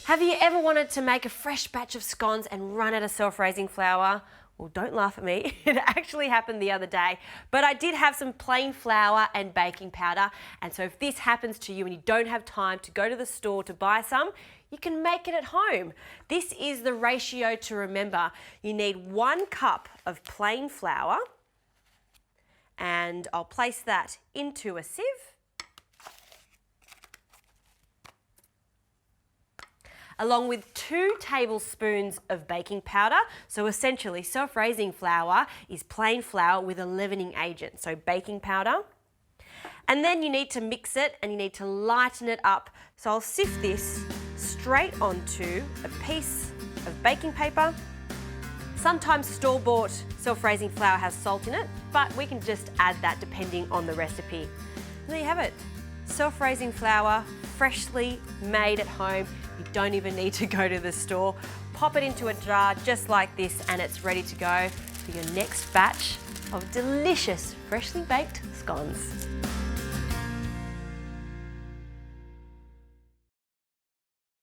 Have you ever wanted to make a fresh batch of scones and run out of self-raising flour? Well, don't laugh at me. It actually happened the other day. But I did have some plain flour and baking powder. And so if this happens to you and you don't have time to go to the store to buy some, you can make it at home. This is the ratio to remember. You need 1 cup of plain flour, and I'll place that into a sieve. Along with 2 tablespoons of baking powder. So essentially, self-raising flour is plain flour with a leavening agent, so baking powder. And then you need to mix it and you need to lighten it up. So I'll sift this straight onto a piece of baking paper. Sometimes store-bought self-raising flour has salt in it, but we can just add that depending on the recipe. And there you have it. Self-raising flour, freshly made at home. You don't even need to go to the store. Pop it into a jar just like this and it's ready to go for your next batch of delicious freshly baked scones.